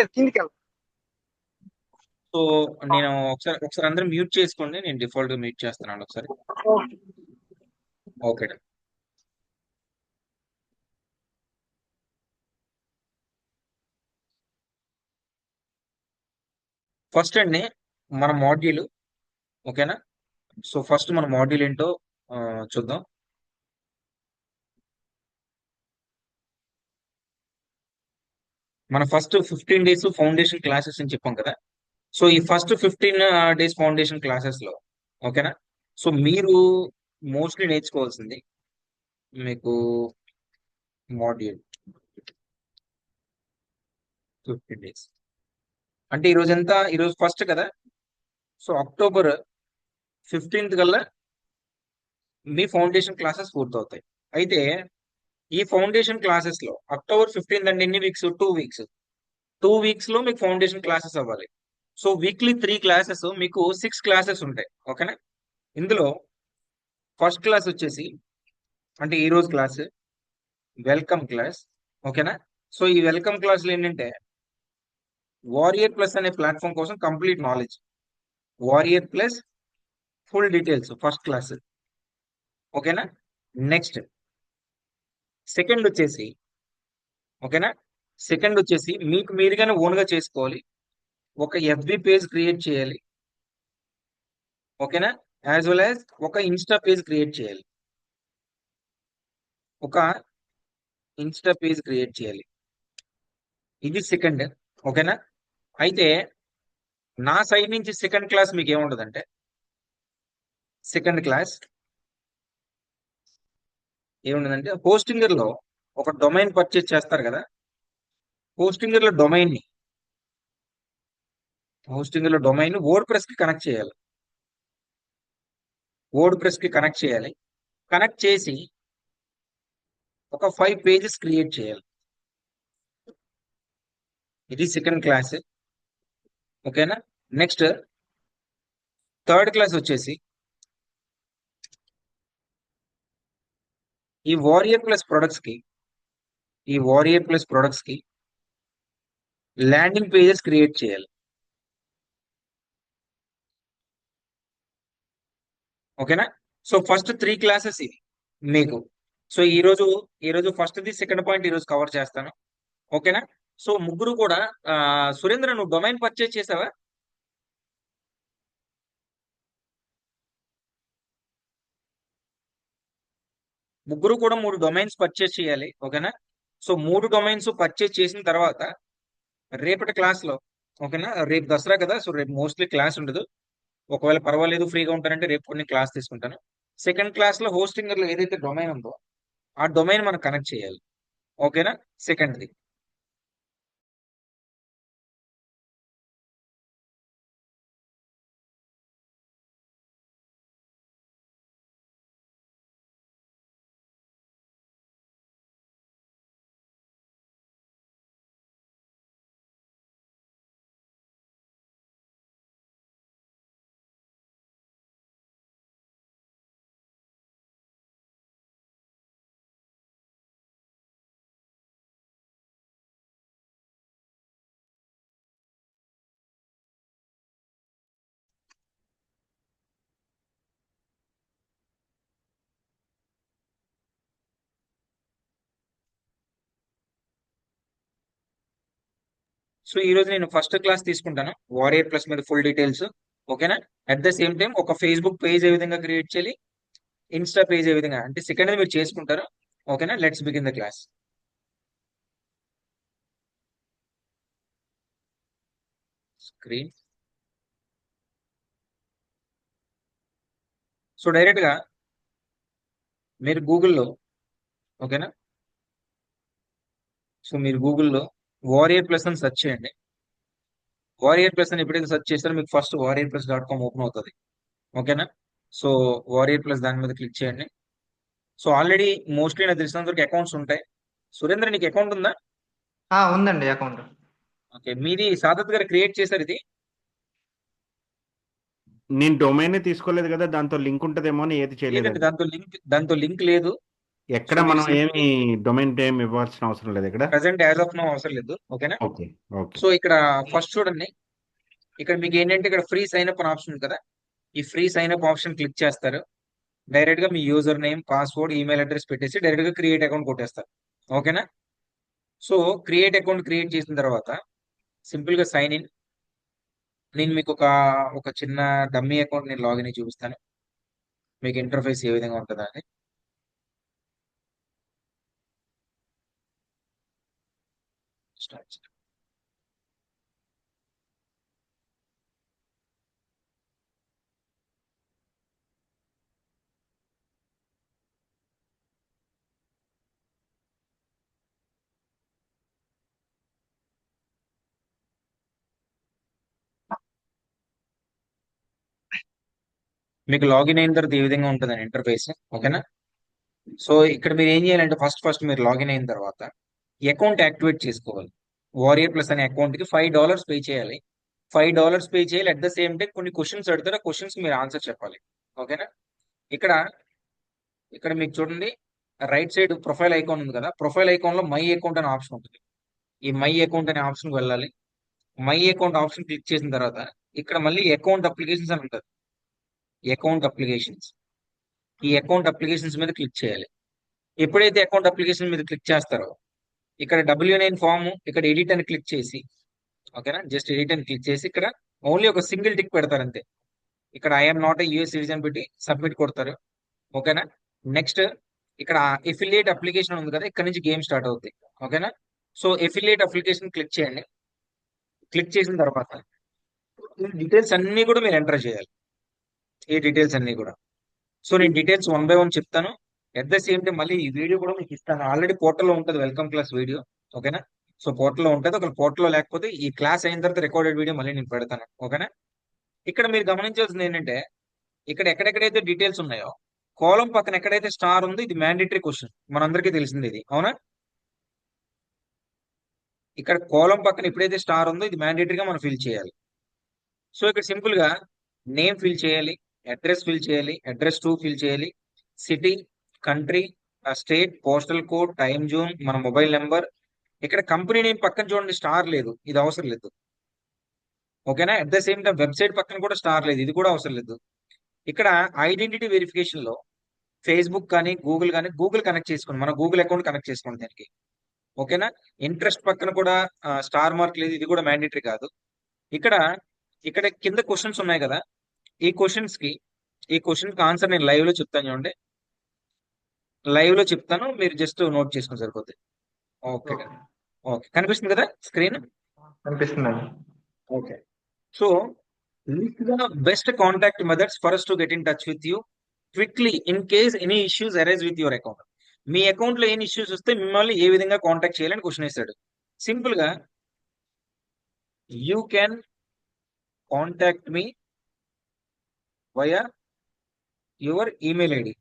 లేదు కిందికి వెళ్ళు. సో నేను ఒకసారి ఒకసారి అందరూ మ్యూట్ చేసుకోండి, నేను డిఫాల్ట్ గా మ్యూట్ చేస్తున్నాను ఒకసారి. ఓకే. ఓకే. ఫస్ట్ అండి మన మాడ్యూల్, ఓకేనా. సో ఫస్ట్ మన మాడ్యూల్ ఏంటో ఆ, చూద్దాం. మన ఫస్ట్ 15 days ఫౌండేషన్ క్లాసెస్ అని చెప్పాం కదా. సో ఈ ఫస్ట్ 15 days ఫౌండేషన్ క్లాసెస్ లో, ఓకేనా. సో మీరు మోస్ట్లీ నేర్చుకోవాల్సింది మీకు మాడ్యూల్ 15 days అంటే ఈ రోజు ఎంత, ఈ రోజు ఫస్ట్ కదా. సో October 15th కల్లా మీ ఫౌండేషన్ క్లాసెస్ పూర్తవుతాయి. అయితే ఈ ఫౌండేషన్ క్లాసెస్ లో October 15th అంటే ఎన్ని వీక్స్, 2 వీక్స్. 2 వీక్స్ లో మీకు ఫౌండేషన్ క్లాసెస్ అవ్వాలి. సో వీక్లీ 3 క్లాసెస్, మీకు 6 క్లాసెస్ ఉంటాయి, ఓకేనా. ఇందులో ఫస్ట్ క్లాస్ వచ్చేసి, అంటే ఈ రోజు క్లాస్ వెల్కమ్ క్లాస్, ఓకేనా. సో ఈ వెల్కమ్ క్లాస్ లో ఏంటంటే వారియర్ ప్లస్ అనే ప్లాట్ఫామ్ కోసం complete knowledge, warrior plus full details first class, ఓకేనా. నెక్స్ట్ సెకండ్ వచ్చేసి, ఓకేనా, సెకండ్ వచ్చేసి మీకు మీరుగానే ఓన్ గా చేసుకోవాలి, ఒక ఎఫ్బి పేజ్ క్రియేట్ చేయాలి, ఓకేనా. యాజ్ వెల్ యాజ్ ఒక ఇన్స్టా పేజ్ క్రియేట్ చేయాలి, ఒక ఇన్స్టా పేజ్ క్రియేట్ చేయాలి. ఇది సెకండ్, ఓకేనా. అయితే నా సైడ్ నుంచి సెకండ్ క్లాస్ మీకు ఏముండదంటే, సెకండ్ క్లాస్ ఏముండదంటే హోస్టింగర్ లో ఒక డొమైన్ పర్చేజ్ చేస్తారు కదా. హోస్టింగర్ లో డొమైన్ ని హోస్టింగర్ లో డొమైన్ వర్డ్ ప్రెస్ కి కనెక్ట్ చేయాలి. వర్డ్ ప్రెస్ కి కనెక్ట్ చేయాలి. కనెక్ట్ చేసి ఒక 5 pages క్రియేట్ చేయాలి. ఇది సెకండ్ క్లాస్, ఓకేనా. నెక్స్ట్ థర్డ్ క్లాస్ వచ్చేసి ఈ వారియర్ ప్లస్ ప్రొడక్ట్స్ కి ఈ వారియర్ ప్లస్ ప్రొడక్ట్స్ కి ల్యాండింగ్ పేజెస్ క్రియేట్ చేయాలి, ఓకేనా. సో ఫస్ట్ 3 క్లాసెస్ ఇవి మీకు. సో ఈ రోజు ఫస్ట్ ది సెకండ్ పాయింట్ ఈ రోజు కవర్ చేస్తాను, ఓకేనా. సో ముగ్గురు కూడా సురేంద్ర నువ్వు డొమైన్ పర్చేజ్ చేసావా? ముగ్గురు కూడా 3 డొమైన్స్ పర్చేజ్ చేయాలి, ఓకేనా. సో 3 డొమైన్స్ పర్చేజ్ చేసిన తర్వాత రేపటి క్లాస్ లో, ఓకేనా, రేపు దసరా కదా, సో రేపు మోస్ట్లీ క్లాస్ ఉండదు. ఒకవేళ పర్వాలేదు ఫ్రీగా ఉంటారంటే రేపు కొన్ని క్లాస్ తీసుకుంటాను. సెకండ్ క్లాస్ లో హోస్టింగర్ లో ఏదైతే డొమైన్ ఉందో ఆ డొమైన్ మనం కనెక్ట్ చేయాలి, ఓకేనా. సెకండ్ది. సో ఈ రోజు నేను ఫస్ట్ క్లాస్ తీసుకుంటాను, వారియర్ ప్లస్ మీద ఫుల్ డీటెయిల్స్, ఓకేనా. అట్ ద సేమ్ టైం ఒక ఫేస్బుక్ పేజ్ ఏ విధంగా క్రియేట్ చేయాలి, ఇన్స్టా పేజ్ ఏ విధంగా, అంటే సెకండ్ మీరు చేసుకుంటారు, ఓకేనా. Let's begin the class. Screen. So direct గా మీరు గూగుల్లో, ఓకేనా. సో మీరు గూగుల్లో వారియర్ ప్లస్ అని సెర్చ్ చేయండి. వారియర్ ప్లస్ అని ఎప్పుడైతే సెర్చ్ చేస్తారో మీకు ఫస్ట్ warriorplus.com ఓపెన్ అవుతుంది, ఓకేనా. సో వారియర్ ప్లస్ దాని మీద క్లిక్ చేయండి. సో ఆల్రెడీ మోస్ట్లీ నాకు తెలిసినంత వరకు అకౌంట్స్ ఉంటాయి. సురేంద్ర నీకు అకౌంట్ ఉందా? ఉందండి అకౌంట్. ఓకే, మీది సాదత్ గారు క్రియేట్ చేశారు ఇది. నేను డొమైన్ తీసుకోలేదు కదా, దాంతో లింక్ ఉంటదేమో అని ఏది లేదండి, చేయలేదండి. దాంతో లింక్ లేదు. సో ఎక్కడ మీరు మనం ఏమి సింప్లీ డొమైన్ నేమ్ ఇవ్వాల్సిన అవసరం లేదు ఇక్కడ. ప్రజెంట్ యాజ్ ఆఫ్ నో అవసరం లేదు. ఓకేనా. ఓకే. ఓకే. సో ఇక్కడ ఫస్ట్ చూడండి, ఇక్కడ మీకు ఏంటంటే ఇక్కడ ఫ్రీ సైన్ అప్ అని ఆప్షన్ ఉంది కదా. ఈ free sign up option click చేస్తారు. డైరెక్ట్ గా మీ user name, password, email address పెట్టేసి డైరెక్ట్ గా క్రియేట్ అకౌంట్ కొట్టేస్తారు. ఓకేనా. సో క్రియేట్ అకౌంట్ క్రియేట్ చేసిన తర్వాత సింపుల్ గా సైన్ ఇన్. నేను మీకు ఒక ఒక చిన్న డమ్మీ అకౌంట్ నేను లాగిన్ అయ్యి చూపిస్తాను మీకు ఇంటర్ఫేస్ ఏ విధంగా ఉంటుందా అని. స్టార్ట్. మీకు లాగిన్ అయిన తర్వాత ఈ విధంగా ఉంటుందని ఇంటర్ఫేస్. ఓకేనా. సో ఇక్కడ మీరు ఏం చేయాలంటే ఫస్ట్ మీరు లాగిన్ అయిన తర్వాత అకౌంట్ యాక్టివేట్ చేసుకోవాలి. వారియర్ ప్లస్ అనే అకౌంట్ కి $5 పే చేయాలి. $5 పే చేయాలి. అట్ ద సేమ్ టైం కొన్ని క్వశ్చన్స్ అడుగుతారు. ఆ క్వశ్చన్స్ మీరు ఆన్సర్ చెప్పాలి. ఓకేనా. ఇక్కడ ఇక్కడ మీకు చూడండి, రైట్ సైడ్ ప్రొఫైల్ ఐకాన్ ఉంది కదా. ప్రొఫైల్ ఐకాన్ లో మై అకౌంట్ అనే ఆప్షన్ ఉంటుంది. ఈ మై అకౌంట్ అనే ఆప్షన్ వెళ్ళాలి. మై అకౌంట్ ఆప్షన్ క్లిక్ చేసిన తర్వాత ఇక్కడ మళ్ళీ అకౌంట్ అప్లికేషన్స్ అని ఉంటుంది. అకౌంట్ అప్లికేషన్స్, ఈ అకౌంట్ అప్లికేషన్స్ మీద క్లిక్ చేయాలి. ఎప్పుడైతే అకౌంట్ అప్లికేషన్ మీద క్లిక్ చేస్తారో ఇక్కడ W9 ఫామ్, ఇక్కడ ఎడిట్ అని క్లిక్ చేసి, ఓకేనా, జస్ట్ ఎడిట్ అని క్లిక్ చేసి ఇక్కడ ఓన్లీ ఒక సింగిల్ టిక్ పెడతారు అంతే. ఇక్కడ I'm not a US citizen పెట్టి సబ్మిట్ కొడతారు. ఓకేనా. నెక్స్ట్ ఇక్కడ ఎఫిలియేట్ అప్లికేషన్ ఉంది కదా, ఇక్కడ నుంచి గేమ్ స్టార్ట్ అవుతుంది. ఓకేనా. సో ఎఫిలియేట్ అప్లికేషన్ క్లిక్ చేయండి. క్లిక్ చేసిన తర్వాత ఈ డీటెయిల్స్ అన్ని కూడా మీరు ఎంటర్ చేయాలి. ఈ డీటెయిల్స్ అన్ని కూడా. సో నేను డీటెయిల్స్ 1 by 1 చెప్తాను. ఎట్ ద సేమ్ టైం మళ్ళీ ఈ వీడియో కూడా మీకు ఇస్తాను. ఆల్రెడీ పోర్టల్లో ఉంటుంది వెల్కమ్ క్లాస్ వీడియో. ఓకేనా. సో పోర్టల్లో ఉంటుంది. ఒక పోర్టల్లో లేకపోతే ఈ క్లాస్ అయిన తర్వాత రికార్డెడ్ వీడియో మళ్ళీ నేను పెడతాను. ఓకేనా. ఇక్కడ మీరు గమనించాల్సింది ఏంటంటే ఇక్కడ ఎక్కడెక్కడైతే డీటెయిల్స్ ఉన్నాయో కాలం పక్కన ఎక్కడైతే స్టార్ ఉందో ఇది మ్యాండేటరీ క్వశ్చన్, మనందరికీ తెలిసింది ఇది. అవునా. ఇక్కడ కాలం పక్కన ఎప్పుడైతే స్టార్ ఉందో ఇది మ్యాండేటరీగా మనం ఫిల్ చేయాలి. సో ఇక్కడ సింపుల్ గా నేమ్ ఫిల్ చేయాలి, అడ్రస్ ఫిల్ చేయాలి, అడ్రస్ 2 ఫిల్ చేయాలి, city, country, state, postal code, time zone, మన మొబైల్ నెంబర్. ఇక్కడ కంపెనీ నేమ్ పక్కన చూడండి స్టార్ లేదు, ఇది అవసరం లేదు. ఓకేనా. At the same time website పక్కన కూడా స్టార్ లేదు, ఇది కూడా అవసరం లేదు. ఇక్కడ ఐడెంటిటీ వెరిఫికేషన్ లో ఫేస్బుక్ కానీ గూగుల్ కానీ, గూగుల్ కనెక్ట్ చేసుకోండి, మన గూగుల్ అకౌంట్ కనెక్ట్ చేసుకోండి దానికి. ఓకేనా. ఇంట్రెస్ట్ పక్కన కూడా స్టార్ మార్క్ లేదు, ఇది కూడా మ్యాండేటరీ కాదు. ఇక్కడ ఇక్కడ కింద క్వశ్చన్స్ ఉన్నాయి కదా, ఈ క్వశ్చన్స్ కి ఆన్సర్ నేను లైవ్ లో చెప్తాను చూడండి. లైవ్ లో చెప్తాను, మీరు జస్ట్ నోట్ చేసుకుని సరిపోతుంది. ఓకే. ఓకే. ఓకే కనిపిస్తుంది కదా స్క్రీన్. కనిపిస్తుందండి. Okay. So list the best contact methods for us to get in touch with you quickly in case any issues arise with your account. Me account లో ఎన్ని issues వస్తే మిమ్మల్ని ఏ విధంగా contact చేయాలని question వేస్తాడు. సింపుల్ గా you can contact me via your email ID.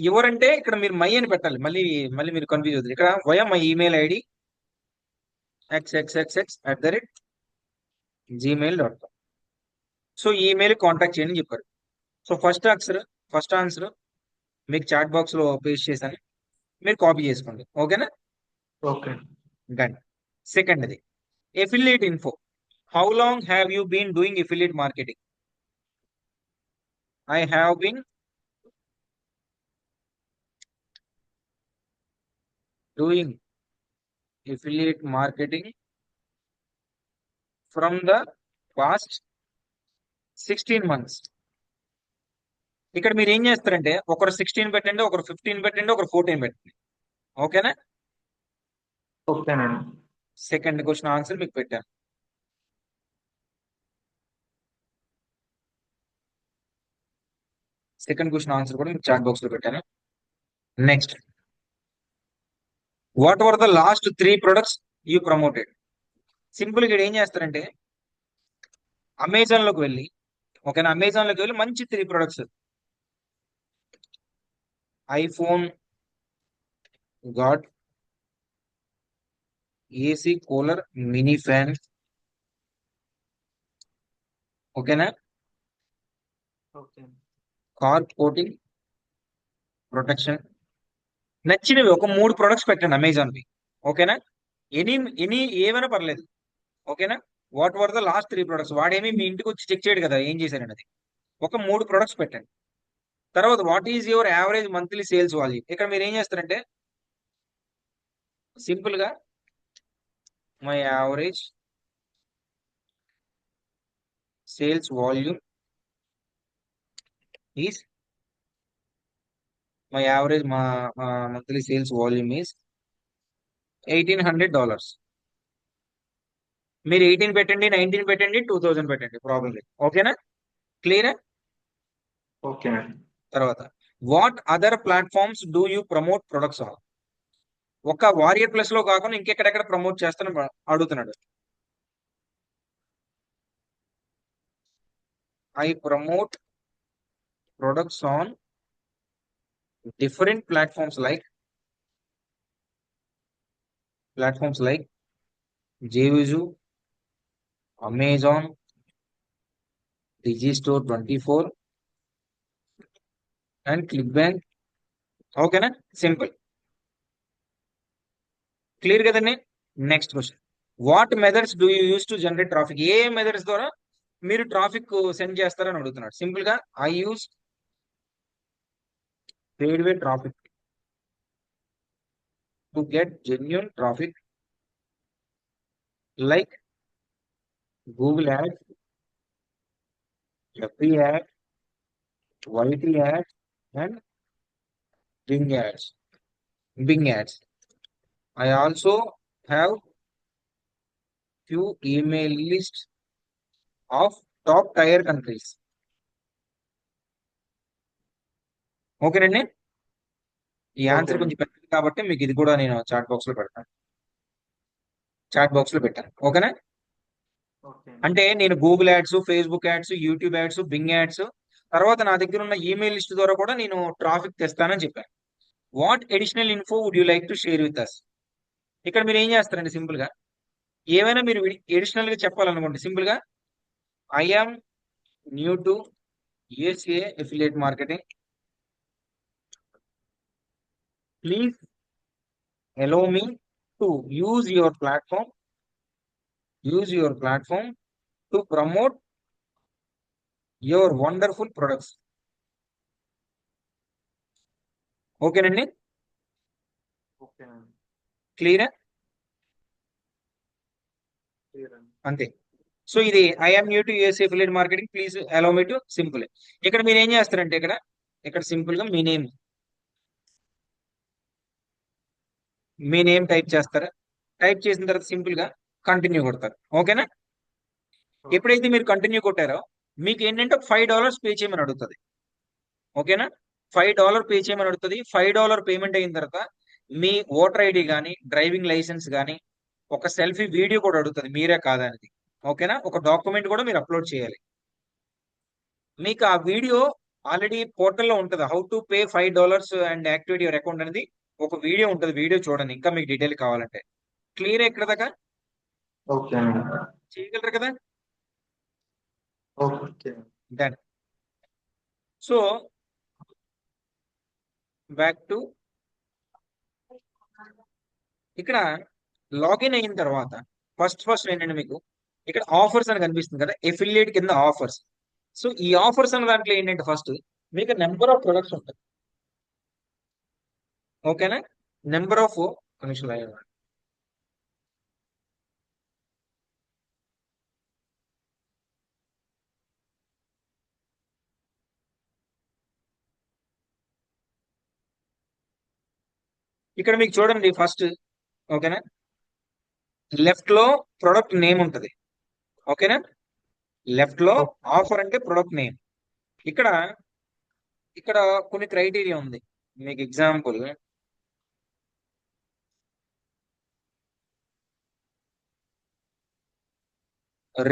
Your అంటే ఇక్కడ మీరు మై అని పెట్టాలి, మళ్ళీ మళ్ళీ మీరు కన్ఫ్యూజ్ అవుతుంది. ఇక్కడ via my email ID xxxx@gmail.com. So ఈ ఈమెయిల్ కాంటాక్ట్ చేయండి అని చెప్పారు. సో ఫస్ట్ ఆన్సర్ మీకు చాట్ బాక్స్ లో పేస్ట్ చేశాను, మీరు కాపీ చేసుకోండి. ఓకేనా. ఓకే. డన్. సెకండ్ది affiliate info. How long have you been doing affiliate marketing? I have been doing affiliate marketing from the past 16 months. ఇక్కడ మీరు ఏం చేస్తారంటే ఒకరు 16 పెట్టండి, ఒకరు 15 పెట్టండి, ఒకరు 14 పెట్టండి. ఓకేనా. ఓకేనండి. సెకండ్ క్వశ్చన్ ఆన్సర్ మీకు పెట్టాను. సెకండ్ క్వశ్చన్ ఆన్సర్ కూడా మీకు చాట్ బాక్స్ లో పెట్టాను. Next, what were the last 3 products you promoted? Simple గా ఏం చేస్తారంటే అమెజాన్ లోకి వెళ్ళి, ఓకేనా, అమెజాన్ లోకి వెళ్ళి మంచి 3 products, iPhone God, AC cooler, mini fan. ఓకేనా. ఓకే. Cork coating, protection. నచ్చినవి ఒక 3 ప్రొడక్ట్స్ పెట్టండి అమెజాన్వి. ఓకేనా? ఎనీ ఎనీ ఏమైనా పర్లేదు. ఓకేనా? What were the last 3 products. వాడేమి మీ ఇంటికి వచ్చి చెక్ చేయడు కదా ఏం చేశారనేది. ఒక 3 ప్రొడక్ట్స్ పెట్టండి. తర్వాత what is your average monthly sales volume. ఇక్కడ మీరు ఏం చేస్తారంటే సింపుల్ గా my average sales volume is my average monthly sales volume is $1,800. మీరు 18 పెట్టండి, 19 పెట్టండి, 2000 పెట్టండి, ప్రాబ్లం లేదు. ఓకేనా? క్లియరా? ఓకే అండి. తర్వాత what other platforms do you promote products on. ఒక వారియర్ ప్లస్ లో కాకుండా ఇంకెక్కడెక్కడ ప్రమోట్ చేస్తాను అడుగుతున్నాడు. I promote products on different platforms like JVZoo, Amazon, Digistore 24 and ClickBank. ఓకేనా? సింపుల్. క్లియర్ కదండి? Next question, what methods do you use to generate traffic. A methods ద్వారా మీరు traffic send చేస్తారని అడుగుతున్నాడు. సింపుల్ గా I use paid traffic to get genuine traffic like Google Ads, FB Ads, YT Ads and Bing Ads. I also have few email lists of top tier countries. ఓకేనండి? ఈ answer Okay. కొంచెం పెద్దది కాబట్టి మీకు ఇది కూడా నేను చాట్ బాక్స్ లో పెట్టాను. ఓకేనా? ఓకే. అంటే నేను Google ads, Facebook ads, YouTube ads, Bing ads, తర్వాత నా దగ్గర ఉన్న ఈమెయిల్ లిస్ట్ ద్వారా కూడా నేను ట్రాఫిక్ తెస్తానని చెప్పాను. What additional info would you like to share with us. ఇక్కడ మీరు ఏం చేస్తారండి సింపుల్ గా ఏమైనా మీరు అడిషనల్ గా చెప్పాలనుకోండి. సింపుల్ గా I am new to USA affiliate marketing. Please allow me to use your platform to promote your wonderful products. ఓకేనండి? ఓకే అండి. క్లియరా? క్లియర్ అండి. అంతే. సో ఇది I am new to USA affiliate marketing, please allow me to. Simple. ఇక్కడ మీరు ఏం చేస్తారంటే ఇక్కడ సింపుల్ గా మీ నేమ్ టైప్ చేస్తారా. టైప్ చేసిన తర్వాత సింపుల్ గా కంటిన్యూ కొడతారు. ఓకేనా? ఎప్పుడైతే మీరు కంటిన్యూ కొట్టారో మీకు ఏంటంటే $5 పే చేయమని అడుగుతుంది. ఓకేనా? $5 పే చేయమని అడుగుతుంది. $5 పేమెంట్ అయిన తర్వాత మీ ఓటర్ ఐడి కానీ, డ్రైవింగ్ లైసెన్స్ కానీ, ఒక సెల్ఫీ వీడియో కూడా అడుగుతుంది, మీరే కాదనేది. ఓకేనా? ఒక డాక్యుమెంట్ కూడా మీరు అప్లోడ్ చేయాలి. మీకు ఆ వీడియో ఆల్రెడీ పోర్టల్లో ఉంటుంది. How to pay $5 and activate your account అనేది ఒక వీడియో ఉంటుంది. వీడియో చూడండి ఇంకా మీకు డీటెయిల్ కావాలంటే. క్లియర్ ఎక్కడ దాకా ఓకే అండి. చేయగలరు కదా? Okay. Done. So back to ఇక్కడ లాగిన్ అయిన తర్వాత ఫస్ట్ ఏంటంటే మీకు ఇక్కడ ఆఫర్స్ అని కనిపిస్తుంది కదా, ఎఫిలియేట్ కింద ఆఫర్స్. సో ఈ ఆఫర్స్ అన్న దాంట్లో ఏంటంటే ఫస్ట్ మీకు నెంబర్ ఆఫ్ ప్రొడక్ట్స్ ఉంటాయి. ఓకేనా? Number of commission. ఇక్కడ మీకు చూడండి ఫస్ట్. ఓకేనా? లెఫ్ట్ లో ప్రొడక్ట్ నేమ్ ఉంటుంది. ఓకేనా? లెఫ్ట్ లో ఆఫర్ అంటే ప్రొడక్ట్ నేమ్. ఇక్కడ కొన్ని క్రైటీరియా ఉంది. మీకు ఎగ్జాంపుల్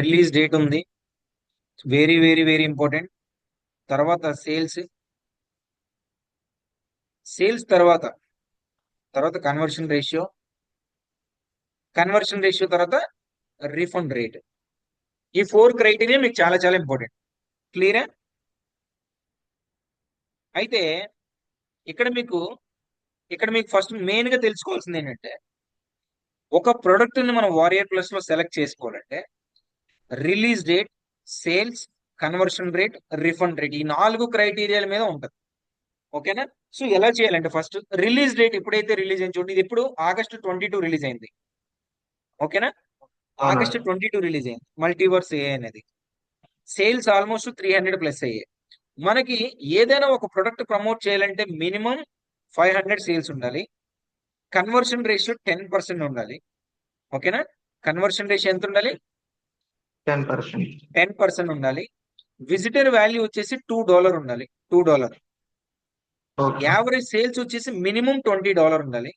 రిలీజ్ డేట్ ఉంది, వెరీ వెరీ వెరీ ఇంపార్టెంట్. తర్వాత సేల్స్ తర్వాత కన్వర్షన్ రేషియో తర్వాత రీఫండ్ రేట్. ఈ 4 క్రైటీరియా మీకు చాలా చాలా ఇంపార్టెంట్. క్లియరా? అయితే ఇక్కడ మీకు ఫస్ట్ మెయిన్ గా తెలుసుకోవాల్సింది ఏంటంటే, ఒక ప్రొడక్ట్ ని మనం వారియర్ ప్లస్ లో సెలెక్ట్ చేసుకోవాలంటే release date, sales, conversion rate, refund rate, ఈ 4 క్రైటీరియాల మీద ఉంటుంది. ఓకేనా? సో ఎలా చేయాలంటే, ఫస్ట్ రిలీజ్ డేట్ ఎప్పుడైతే రిలీజ్ అయింది చూడండి, ఇది ఎప్పుడు ఆగస్ట్ 22 రిలీజ్ అయింది. ఓకేనా? ఆగస్ట్ అవునండి. 22 రిలీజ్ అయింది మల్టీవర్స్ ఏ అనేది. సేల్స్ ఆల్మోస్ట్ 300 ప్లస్ అయ్యాయి. మనకి ఏదైనా ఒక ప్రొడక్ట్ ప్రమోట్ చేయాలంటే మినిమం 500 సేల్స్ ఉండాలి. కన్వర్షన్ రేషియో 10% ఉండాలి. ఓకేనా? కన్వర్షన్ రేషియో ఎంత ఉండాలి? 10%. 10% ఉండాలి. విజిటర్ వాల్యూ వచ్చేసి $2 ఉండాలి. $2. ఓకే. యావరేజ్ సేల్స్ వచ్చేసి మినిమం $20 ఉండాలి.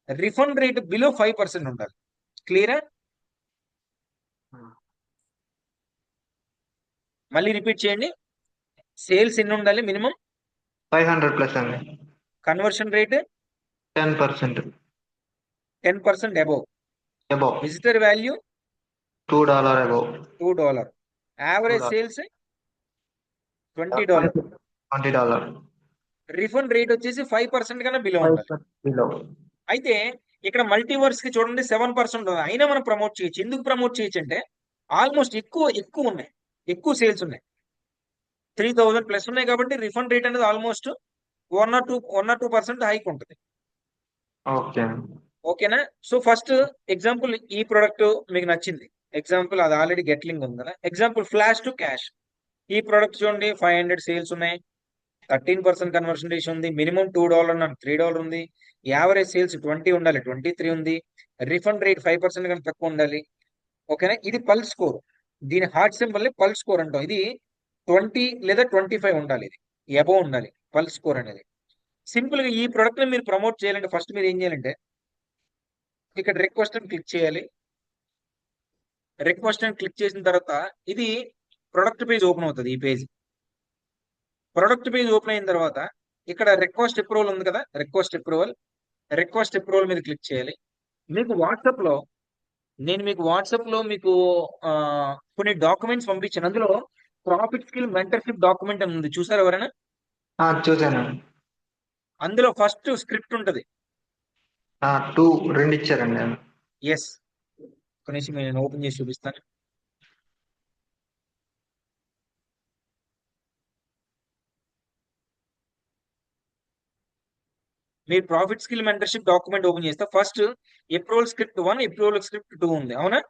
రిఫండ్ రేట్ బిలో 5% ఉండాలి. క్లియరా? మళ్ళీ రిపీట్ చేయండి. సేల్స్ ఎన్ని ఉండాలి మినిమం? 500+ అండి. Conversion rate 10% 10% above. Above. Visitor value $2 above. $2. Average $2. Sales $20. $20. Refund rate వచ్చేసి 5% కన్నా బిలో ఉండాలి. 5% బిలో. అయితే ఇక్కడ మల్టీవర్స్ కి చూడండి 7% ఉంది. అయినా మనం ప్రమోట్ చేయొచ్చు. ఎందుకు ప్రమోట్ చేయొచ్చు అంటే ఆల్మోస్ట్ ఎక్కువ ఉన్నాయి, ఎక్కువ సేల్స్ ఉన్నాయి. 3000 ప్లస్ ఉన్నాయి కాబట్టి రిఫండ్ రేట్ అనేది ఆల్మోస్ట్ 1 or 2% హైక్ ఉంటుంది. ఓకే అండి. ఓకేనా? సో ఫస్ట్ ఎగ్జాంపుల్, ఈ ప్రొడక్ట్ మీకు నచ్చింది. ఎగ్జాంపుల్ అది ఆల్రెడీ గెట్లింగ్ ఉంది కదా. Example flash to cash. ఈ ప్రొడక్ట్ చూడండి 500 సేల్స్ ఉన్నాయి, 13% కన్వర్షన్ రేషియో ఉంది, మినిమం $2 అన్నాను, $3 ఉంది, యావరేజ్ సేల్స్ 20 ఉండాలి, 23 ఉంది, రిఫండ్ రేట్ 5% కన్నా తక్కువ ఉండాలి. ఓకేనా? ఇది పల్స్ స్కోర్. దీని హార్ట్ సింబల్ పల్స్ స్కోర్ అంటాం. ఇది 20 లేదా 25 ఉండాలి. ఇది అబోవ్ ఉండాలి పల్స్ స్కోర్ అనేది. సింపుల్ గా ఈ ప్రొడక్ట్ ని మీరు ప్రమోట్ చేయాలంటే ఫస్ట్ మీరు ఏం చేయాలంటే, ఇక్కడ రిక్వెస్ట్ అని క్లిక్ చేయాలి. రిక్వెస్ట్ అని క్లిక్ చేసిన తర్వాత ఇది ప్రొడక్ట్ పేజ్ ఓపెన్ అవుతుంది. ఈ పేజ్ ప్రొడక్ట్ పేజ్ ఓపెన్ అయిన తర్వాత ఇక్కడ రిక్వెస్ట్ అప్రూవల్ ఉంది కదా, రిక్వెస్ట్ అప్రూవల్ మీద క్లిక్ చేయాలి. మీకు వాట్సాప్ లో మీకు కొన్ని డాక్యుమెంట్స్ పంపించాను. అందులో ప్రాఫిట్ స్కిల్ మెంటర్షిప్ డాక్యుమెంట్ అని ఉంది, చూసారు ఎవరైనా? చూసానండి. అందులో ఫస్ట్ స్క్రిప్ట్ ఉంటది. 2 ఇచ్చారండి. ఎస్, కనీసం నేను ఓపెన్ చేసి చూపిస్తాను. మీరు profit skill mentorship document open చేస్తే first approval script 1, approval script 2 ఉంది. అవునా?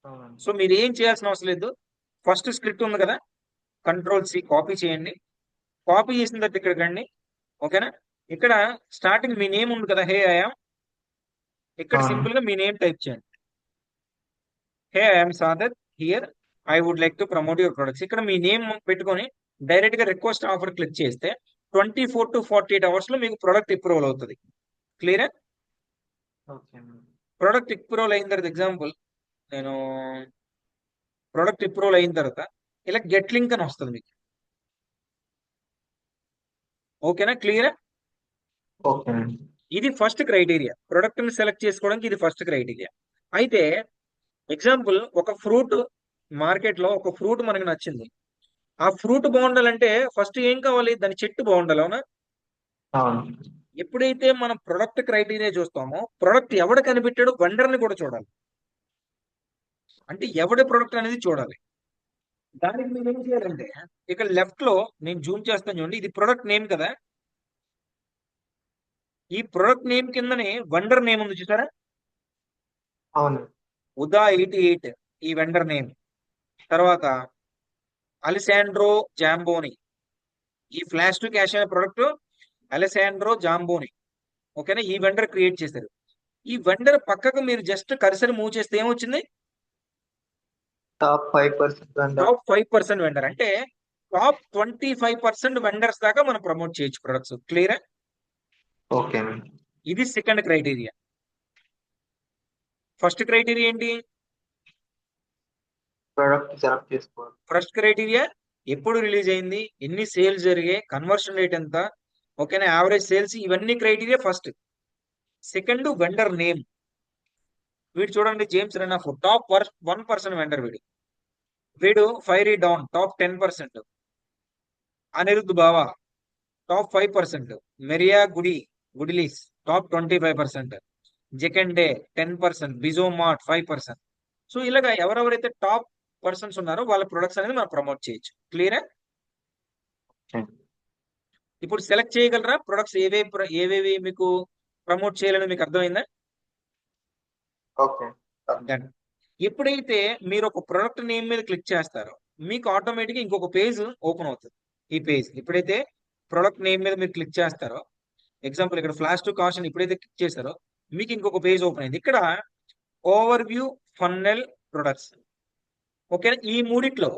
అవునండి. సో మీరు ఏం చేయాల్సిన అవసరం లేదు. ఫస్ట్ స్క్రిప్ట్ ఉంది కదా, Ctrl+C కాపీ చేయండి. కాపీ చేసిన తర్వాత ఇక్కడ రండి. ఓకేనా? ఇక్కడ స్టార్టింగ్ మీ నేమ్ ఉంది కదా, హే ఐఎమ్. ఇక్కడ సింపుల్ గా మీ నేమ్ టైప్ చేయండి. Hey I'm Saadat, here I would like to promote your products. ఇక్కడ మీ నేమ్ పెట్టుకొని డైరెక్ట్ గా రిక్వెస్ట్ ఆఫర్ క్లిక్ చేస్తే 24 to 48 hours లో మీకు ప్రొడక్ట్ అప్రూవల్ అవుతుంది. క్లియరా? ఓకే అండి. ప్రొడక్ట్ అప్రూవల్ అయిన తర్వాత ఎగ్జాంపుల్ నేను ప్రొడక్ట్ అప్రూవల్ అయిన తర్వాత ఇలా గెట్ లింక్ అని వస్తుంది మీకు. ఓకేనా? క్లియరా? ఓకే అండి. ఇది ఫస్ట్ క్రైటీరియా. ప్రొడక్ట్ ని సెలెక్ట్ చేసుకోవడానికి ఇది ఫస్ట్ క్రైటీరియా. అయితే ఎగ్జాంపుల్, ఒక ఫ్రూట్ మార్కెట్ లో ఒక ఫ్రూట్ మనకు నచ్చింది. ఆ ఫ్రూట్ బాగుండాలంటే ఫస్ట్ ఏం కావాలి? దాని చెట్టు బాగుండాలి. అవునా? అవును. ఎప్పుడైతే మనం ప్రొడక్ట్ క్రైటీరియా చూస్తామో, ప్రొడక్ట్ ఎవడ కనిపెట్టాడో వెండర్ ని కూడా చూడాలి. అంటే ఎవడి ప్రొడక్ట్ అనేది చూడాలి. దానికి మీరు ఏం చేయాలంటే, ఇక్కడ లెఫ్ట్ లో నేను జూమ్ చేస్తాను చూడండి, ఇది ప్రొడక్ట్ నేమ్ కదా. ఈ ప్రొడక్ట్ నేమ్ కిందనే వెండర్ నేమ్ ఉంది, చూసారా? అవును. ఉదా 88 ఈ వెండర్ నేమ్. తర్వాత అలెసాండ్రో జాంబోని. ఈ ఫ్లాష్ టు క్యాష్ అనే ప్రొడక్ట్ అలెసాండ్రో జాంబోని. ఓకేనా? ఈ వెండర్ క్రియేట్ చేశారు. ఈ వెండర్ పక్కకు మీరు జస్ట్ కర్సర్ మూవ్ చేస్తే ఏమొచ్చింది? Top 5% vendor. Top 5% vendor. అంటే టాప్ 25% వెండర్స్ దాకా మనం ప్రమోట్ చేయొచ్చు ప్రొడక్ట్స్. క్లియరా? ఓకే అండి. ఇది సెకండ్ క్రైటీరియా. ఫస్ట్ క్రైటీరియా ఏంటి? ప్రొడక్ట్ సెలెక్ట్ చేసుకోవాలి. ఫస్ట్ క్రైటీరియా ఎప్పుడు రిలీజ్ అయింది, ఎన్ని సేల్స్ జరిగాయి, కన్వర్షన్ రేట్ ఎంత, ఓకేనా, యావరేజ్ సేల్స్, ఇవన్నీ criteria first. Second vendor name. వీడు చూడండి, జేమ్స్ రెనాఫ్ టాప్ 1% వెండర్. వీడు ఫైరీ డౌన్ టాప్ 10%. అనిరుద్ బావా టాప్ 5%. మెరియా గుడిలీస్ టాప్ 25%. జెకండే 10%. బిజోమార్ట్ 5%. సో ఇలాగా ఎవరెవరైతే టాప్ పర్సన్స్ ఉన్నారో వాళ్ళ ప్రొడక్ట్స్ అనేది మనం ప్రమోట్ చేయొచ్చు. క్లియరా? ఓకే. ఇప్పుడు సెలెక్ట్ చేయగలరా ప్రొడక్ట్స్ ఏవేవి మీకు ప్రమోట్ చేయాలని మీకు అర్థమైందా? ఓకే. డన్. ఎప్పుడైతే మీరు ఒక ప్రొడక్ట్ నేమ్ మీద క్లిక్ చేస్తారో మీకు ఆటోమేటిక్ ఇంకొక పేజ్ ఓపెన్ అవుతుంది. ఈ పేజ్ ఎప్పుడైతే ప్రొడక్ట్ నేమ్ మీద మీరు క్లిక్ చేస్తారో, ఎగ్జాంపుల్ ఇక్కడ ఫ్లాష్ టు కాషన్ ఎప్పుడైతే క్లిక్ చేస్తారో మీకు ఇంకొక పేజ్ ఓపెన్ అయింది. ఇక్కడ over view, funnel, products. Okay, ఈ మూడిట్లో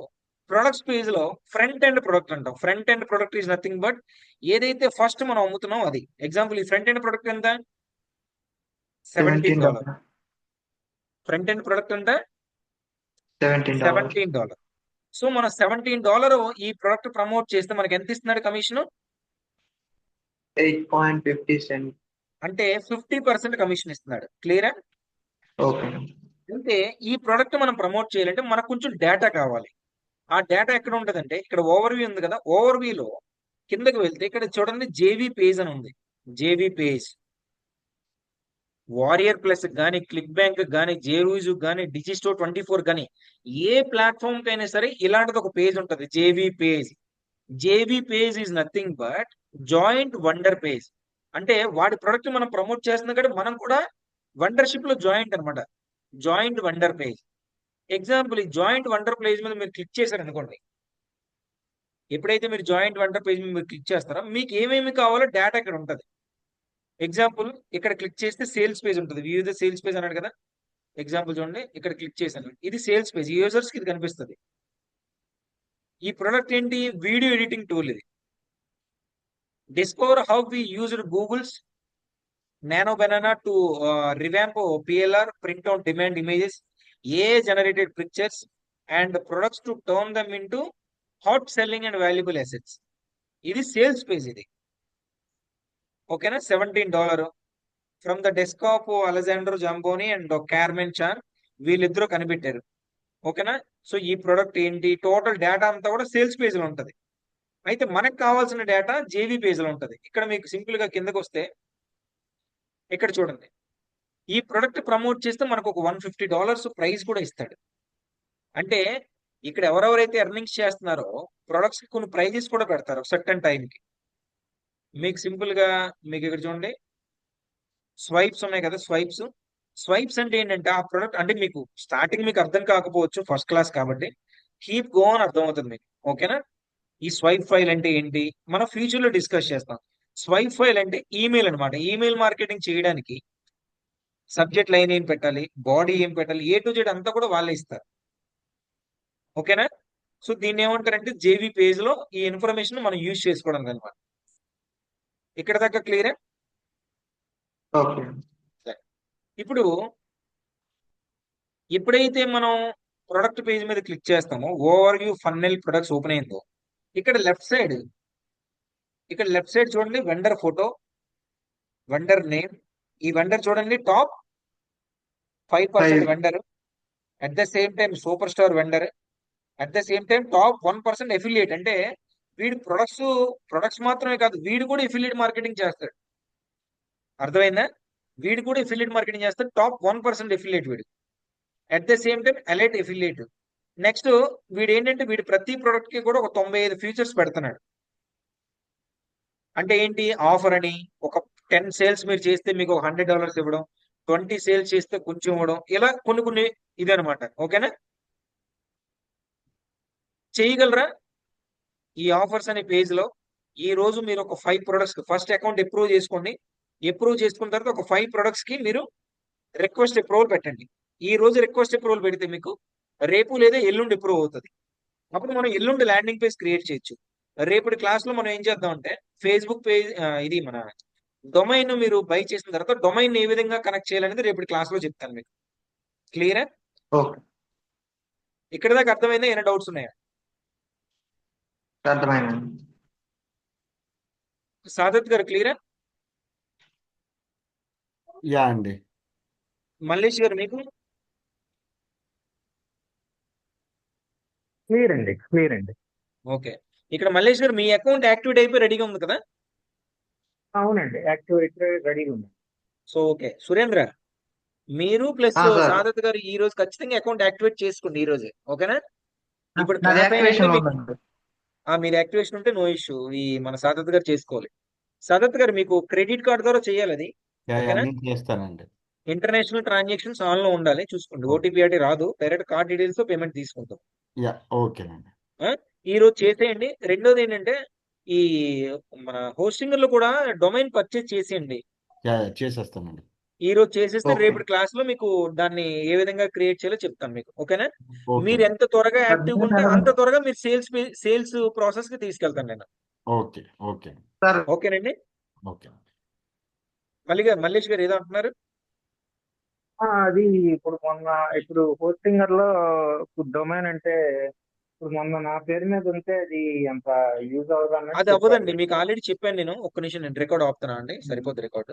ప్రొడక్ట్స్ పేజ్ లో ఫ్రంట్ ఎండ్ ప్రొడక్ట్ అంటాం. Front end product is nothing but ఏదైతే ఫస్ట్ మనం అమ్ముతున్నాం అది. ఎగ్జాంపుల్ ఈ ఫ్రంట్ ఎండ్ ప్రొడక్ట్ ఎంత? $17. $17. ఫ్రంట్ ఎండ్ ప్రొడక్ట్ ఎంత? $17. $17. సో మనం $17 ఈ ప్రొడక్ట్ ప్రమోట్ చేస్తే మనకి ఎంత ఇస్తున్నాడు కమిషన్? 8.50 cents. అంటే 50% కమిషన్ ఇస్తున్నాడు. క్లియరా? ఓకే. అంటే ఈ ప్రొడక్ట్ మనం ప్రమోట్ చేయాలంటే మనకు కొంచెం డేటా కావాలి. ఆ డేటా ఎక్కడ ఉంటదంటే ఇక్కడ ఓవర్ వ్యూ ఉంది కదా, ఓవర్ వ్యూలో కిందకి వెళ్తే ఇక్కడ చూడండి జేవీ పేజ్ అని ఉంది. జేవీ పేజ్ వారియర్ ప్లస్ కానీ, క్లిక్ బ్యాంక్ కానీ, జేరూజ్ కానీ, డిజిస్టో 24 కానీ ఏ ప్లాట్ఫామ్ కైనా సరే ఇలాంటిది ఒక పేజ్ ఉంటుంది. JV page. JV page is nothing but joint wonder page. అంటే వాడి ప్రొడక్ట్ మనం ప్రమోట్ చేస్తున్నాం కాబట్టి మనం కూడా వండర్షిప్ లో జాయింట్ అనమాట. Joint wonder page. ఎగ్జాంపుల్ ఈ జాయింట్ వండర్ పేజ్ మీద మీరు క్లిక్ చేశారు అనుకోండి. ఎప్పుడైతే మీరు జాయింట్ వండర్ పేజ్ మీద మీరు క్లిక్ చేస్తారో మీకు ఏమేమి కావాలో డేటా ఇక్కడ ఉంటుంది. ఎగ్జాంపుల్ ఇక్కడ క్లిక్ చేస్తే సేల్స్ పేజ్ ఉంటుంది. వ్యూ ద సేల్స్ పేజ్ అన్నాడు కదా. ఎగ్జాంపుల్ చూడండి, ఇక్కడ క్లిక్ చేశాను, ఇది సేల్స్ పేజ్. యూజర్స్ కి ఇది కనిపిస్తుంది. ఈ ప్రొడక్ట్ ఏంటి? Video editing tool. ఇది discover how we used Google's nano banana to revamp PLR, print out demand images, AI generated pictures and products to turn them into hot selling and valuable assets. ఇది sales page. ఇది ఓకేనా? $17. From the desk of Alejandro Zamboni and Carmen Chan, వీళ్ళిద్దరూ కనిపెట్టారు. ఓకేనా? So ఈ product ఏంటి, total data అంతా కూడా సేల్స్ పేజ్ లో ఉంటది. అయితే మనకు కావాల్సిన డేటా జేవీ పేజ్ లో ఉంటది. ఇక్కడ మీకు సింపుల్ గా కిందకు వస్తే ఇక్కడ చూడండి, ఈ ప్రొడక్ట్ ప్రమోట్ చేస్తే మనకు ఒక $150 ప్రైస్ కూడా ఇస్తాడు. అంటే ఇక్కడ ఎవరెవరైతే ఎర్నింగ్స్ చేస్తున్నారో ప్రొడక్ట్స్ కి కొన్ని ప్రైజెస్ కూడా పెడతారు సర్టన్ టైంకి. మీకు సింపుల్ గా మీకు ఇక్కడ చూడండి స్వైప్స్ ఉన్నాయి కదా. స్వైప్స్ అంటే ఏంటంటే ఆ ప్రొడక్ట్ అంటే మీకు స్టార్టింగ్ మీకు అర్థం కాకపోవచ్చు, ఫస్ట్ క్లాస్ కాబట్టి కీప్ గో అని అర్థం అవుతుంది మీకు. ఓకేనా? ఈ స్వైప్ ఫైల్ అంటే ఏంటి మనం ఫ్యూచర్ లో డిస్కస్ చేస్తాం. స్వైప్ ఫైల్ అంటే ఈమెయిల్ అనమాట. ఈమెయిల్ మార్కెటింగ్ చేయడానికి సబ్జెక్ట్ లైన్ ఏం పెట్టాలి, బాడీ ఏం పెట్టాలి, A to Z అంతా కూడా వాళ్ళే ఇస్తారు. ఓకేనా? సో దీన్ని ఏమంటారంటే జేవీ పేజ్ లో ఈ ఇన్ఫర్మేషన్ మనం యూజ్ చేసుకోవడానికి అనమాట. ఇక్కడ దాకా క్లియరే? ఓకే. ఇప్పుడు ఎప్పుడైతే మనం ప్రొడక్ట్ పేజ్ మీద క్లిక్ చేస్తామో over view funnel products open అయిందో ఇక్కడ లెఫ్ట్ సైడ్ చూడండి వెండర్ ఫోటో, వెండర్ నేమ్. ఈ వెండర్ చూడండి top 5% vendor, at the same time super star vendor, at the same time top 1% affiliate. అంటే వీడు ప్రొడక్ట్స్ మాత్రమే కాదు, వీడు కూడా ఎఫిలియేట్ మార్కెటింగ్ చేస్తాడు. అర్థమైందా? వీడు కూడా ఎఫిలియేట్ మార్కెటింగ్ చేస్తాడు. టాప్ 1% ఎఫిలియేట్ వీడు. At the same time elite affiliate. Next వీడు ఏంటంటే వీడు ప్రతి ప్రొడక్ట్ కి కూడా ఒక 95 ఫీచర్స్ పెడుతున్నాడు. అంటే ఏంటి, ఆఫర్ అని ఒక 10 సేల్స్ మీరు చేస్తే మీకు ఒక $100 ఇవ్వడం, 20 సేల్స్ చేస్తే కొంచెం ఇవ్వడం, ఇలా కొన్ని ఇదనమాట. ఓకేనా? చేయగలరా ఈ ఆఫర్స్ అనే పేజ్ లో? ఈ రోజు మీరు ఒక 5 ప్రొడక్ట్స్ ఫస్ట్ అకౌంట్ అప్రూవ్ చేసుకోండి. అప్రూవ్ చేసుకున్న తర్వాత ఒక 5 ప్రొడక్ట్స్ కి మీరు రిక్వెస్ట్ అప్రూవల్ పెట్టండి. ఈ రోజు రిక్వెస్ట్ అప్రూవల్ పెడితే మీకు రేపు లేదా ఎల్లుండి అప్రూవ్ అవుతుంది. అప్పుడు మనం ఎల్లుండి ల్యాండింగ్ పేజ్ క్రియేట్ చేయొచ్చు. రేపటి క్లాస్ లో మనం ఏం చేద్దాం అంటే ఫేస్బుక్ పేజ్, ఇది మన డొమైన్ మీరు బై చేసిన తర్వాత డొమైన్ ఏ విధంగా కనెక్ట్ చేయాలనేది రేపటి క్లాస్ లో చెప్తాను మీకు. క్లియరా? ఓకే. ఇక్కడ దాకా అర్థమైందా? ఏమైనా డౌట్స్ ఉన్నాయా? అర్థమైందండి. సాదత్ గారు క్లియరా? యా అండి. మల్లేష్ గారు మీకు క్లియర్ అండి. ఓకే. ఇక్కడ మల్లేష్ గారు మీ అకౌంట్ యాక్టివేట్ అయిపోయి రెడీగా ఉంది కదా? అవునండి, యాక్టివ్ అయితే రెడీగా ఉంది. సో ఓకే సురేంద్ర, మీరు ప్లస్ సార్ సాదత్ గారు ఈ రోజు ఖచ్చితంగా అకౌంట్ యాక్టివేట్ చేసుకోండి ఈ రోజే, ఓకేనా? ఇప్పుడు నాది క్లాస్ అయినంటే యాక్టివేషన్ లో మీకు ఉందండి. మీరు యాక్టివేషన్ ఉంటే నో ఇష్యూ, ఈ మన సాదత్ గారు చేసుకోవాలి. సాదత్ గారు మీకు క్రెడిట్ కార్డ్ ద్వారా చేయాలి అది, ఓకేనా? అన్నీ చేస్తానండి. ఇంటర్నేషనల్ ట్రాన్సాక్షన్స్ ఆన్ లో ఉండాలి, చూసుకోండి. ఓకే. ఓటీపీ అంటే రాదు, డైరెక్ట్ కార్డ్ డీటెయిల్స్ తో పేమెంట్ తీసుకుంటాం. ఓకేనండి. ఆ? ఈ రోజు చేసేయండి. రెండోది ఏంటంటే ఈ మన హోస్టింగ్ లో కూడా డొమైన్ పర్చేజ్ చేసేయండి. చేసేస్తానండి. ఈ రోజు చేసేస్తే ఓకే. రేపటి క్లాస్ లో మీకు దాన్ని ఏ విధంగా క్రియేట్ చేయాలో చెప్తాను మీకు, ఓకేనా? ఓకే. మీరు ఎంత త్వరగా సార్ యాక్టివ్ ఉంటే అంత త్వరగా మీరు సేల్స్ ప్రాసెస్ కి తీసుకెళ్తాను నేను, ఓకే. ఓకే. సార్ ఓకేనండి? ఓకే. మల్లేష్ గారు ఏదో అంటున్నారు. అది ఇప్పుడు హోస్టింగర్ లో డొమైన్ అంటే ఇప్పుడు మొన్న నా పేరు మీద ఉంటే అది అంత యూజ్ అవ్వదు అది అన్నట్టు అవ్వదండి, చెప్పారు. మీకు ఆల్రెడీ చెప్పాను నేను. ఒక్క నిమిషం నేను రికార్డ్ ఆపుతున్నా అండి, సరిపోద్ది రికార్డు.